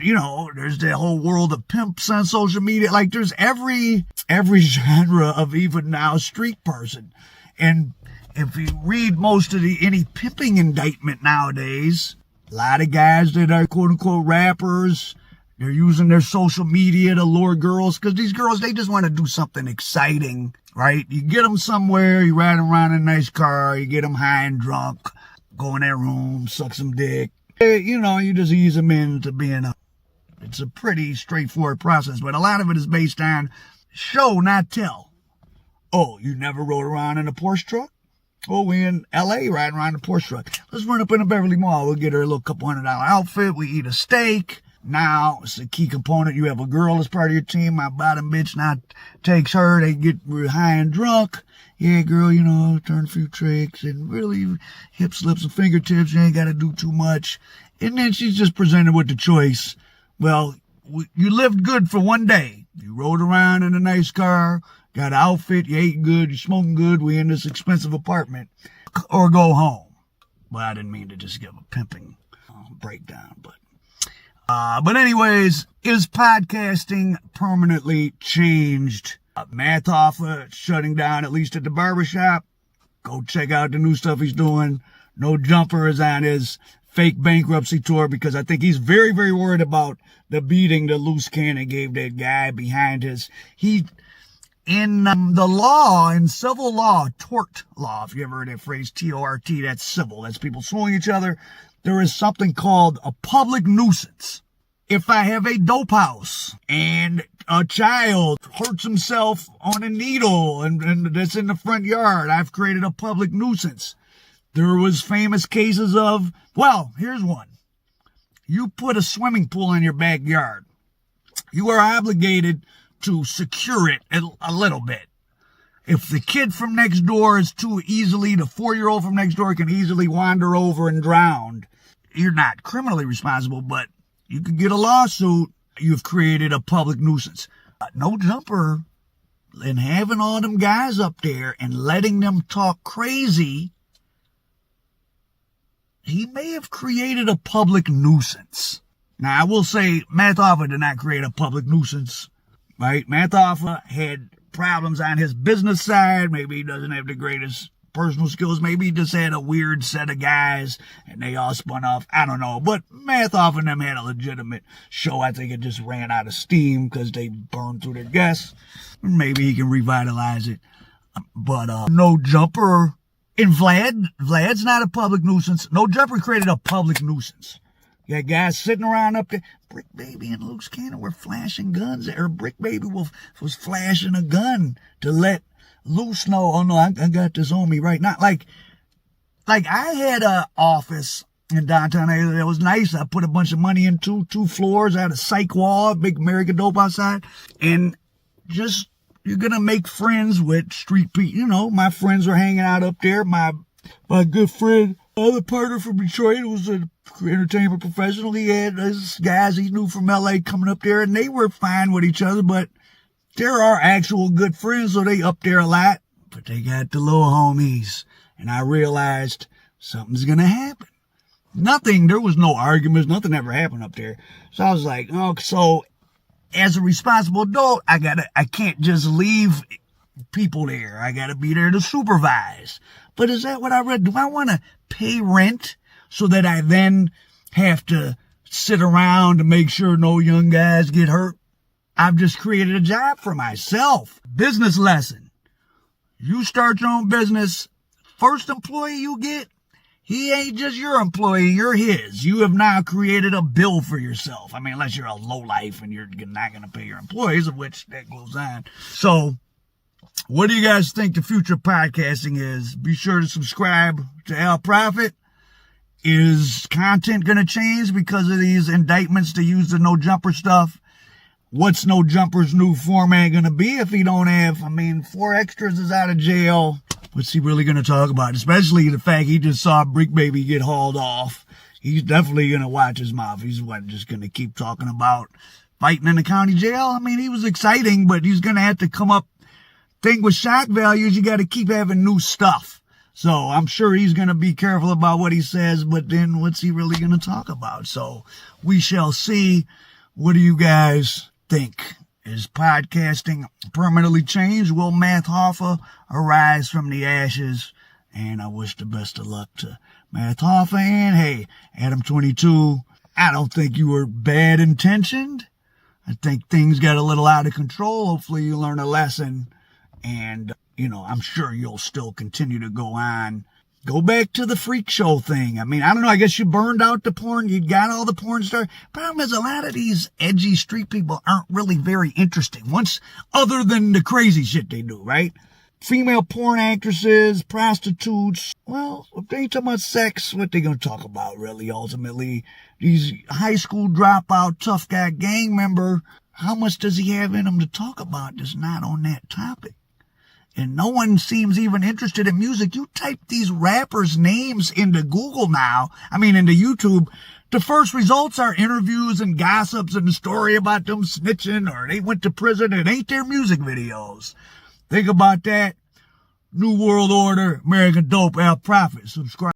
You know, there's the whole world of pimps on social media. Like, there's every genre of even now street person. And if you read most of any pimping indictment nowadays, a lot of guys that are quote unquote rappers, they're using their social media to lure girls, because these girls, they just want to do something exciting, right? You get them somewhere, you ride around in a nice car, you get them high and drunk, go in their room, suck some dick. You know, you just ease them into being it's a pretty straightforward process, but a lot of it is based on show, not tell. Oh, you never rode around in a Porsche truck? Oh, we in L.A. riding around in a Porsche truck. Let's run up in a Beverly Mall. We'll get her a little couple $100 outfit. We eat a steak. Now, it's a key component. You have a girl as part of your team. My bottom bitch now takes her. They get real high and drunk. Yeah, girl, you know, turn a few tricks and really hip slips and fingertips. You ain't got to do too much. And then she's just presented with the choice. Well, you lived good for one day. You rode around in a nice car, got an outfit, you ate good, you smoking good, we in this expensive apartment. Or go home. Well, I didn't mean to just give a pimping breakdown, but anyways, is podcasting permanently changed? Math Hoffa shutting down, at least at the barbershop. Go check out the new stuff he's doing. No Jumper is on his fake bankruptcy tour, because I think he's very, very worried about the beating that loose cannon gave that guy behind his. In the law, in civil law, tort law, if you ever heard that phrase, T-O-R-T, that's civil. That's people suing each other. There is something called a public nuisance. If I have a dope house and a child hurts himself on a needle and that's in the front yard, I've created a public nuisance. There was famous cases of, well, here's one. You put a swimming pool in your backyard. You are obligated to secure it a little bit. If the kid from next door is too easily, the 4-year-old from next door can easily wander over and drown, you're not criminally responsible, but you could get a lawsuit. You've created a public nuisance. No Jumper and having all them guys up there and letting them talk crazy, he may have created a public nuisance. Now, I will say, Math Hoffa did not create a public nuisance, right? Math Hoffa had problems on his business side. Maybe he doesn't have the greatest personal skills. Maybe he just had a weird set of guys and they all spun off. I don't know. But Math Hoffa and them had a legitimate show. I think it just ran out of steam because they burned through their guests. Maybe he can revitalize it. But no Jumper. And Vlad's not a public nuisance. No Jumper created a public nuisance. You got guys sitting around up there. Brick Baby and Luke's Cannon were flashing guns. Or Brick Baby was flashing a gun to let Luce know, oh no, I got this on me right now. Like I had a office in downtown area that was nice. I put a bunch of money into 2 floors. I had a psych wall, big American dope outside. And just, you're going to make friends with street people. You know, my friends were hanging out up there. My good friend, other partner from Detroit, who was an entertainment professional, he had his guys he knew from LA coming up there, and they were fine with each other, but there are actual good friends, so they up there a lot. But they got the little homies, and I realized something's going to happen. There was no arguments, nothing ever happened up there. So I was like, oh, so as a responsible adult, I can't just leave people there. I gotta be there to supervise. But is that what I read? Do I want to pay rent so that I then have to sit around to make sure no young guys get hurt? I've just created a job for myself. Business lesson. You start your own business. First employee you get, he ain't just your employee, you're his. You have now created a bill for yourself. I mean, unless you're a lowlife and you're not going to pay your employees, of which that goes on. So, what do you guys think the future of podcasting is? Be sure to subscribe to Al Prophet. Is content going to change because of these indictments to use the No Jumper stuff? What's No Jumper's new format going to be if he don't have, 4 extras is out of jail? What's he really going to talk about? Especially the fact he just saw Brick Baby get hauled off. He's definitely going to watch his mouth. He's just going to keep talking about fighting in the county jail. He was exciting, but he's going to have to come up. Thing with shock values, you got to keep having new stuff. So I'm sure he's going to be careful about what he says, but then what's he really going to talk about? So we shall see. What do you guys think? Is podcasting permanently changed? Will Math Hoffa arise from the ashes? And I wish the best of luck to Math Hoffa. And hey, Adam22, I don't think you were bad intentioned. I think things got a little out of control. Hopefully you learn a lesson. And, I'm sure you'll still continue to go on. Go back to the freak show thing. I mean, I don't know. I guess you burned out the porn. You got all the porn stars. Problem is, a lot of these edgy street people aren't really very interesting. Other than the crazy shit they do, right? Female porn actresses, prostitutes. Well, if they ain't talking about sex, what they gonna talk about, really, ultimately? These high school dropout, tough guy gang member, how much does he have in him to talk about that's not on that topic? And no one seems even interested in music. You type these rappers' names into Google now, into YouTube. The first results are interviews and gossips and the story about them snitching or they went to prison. It ain't their music videos. Think about that. New World Order, American Dope, Al Prophet. Subscribe.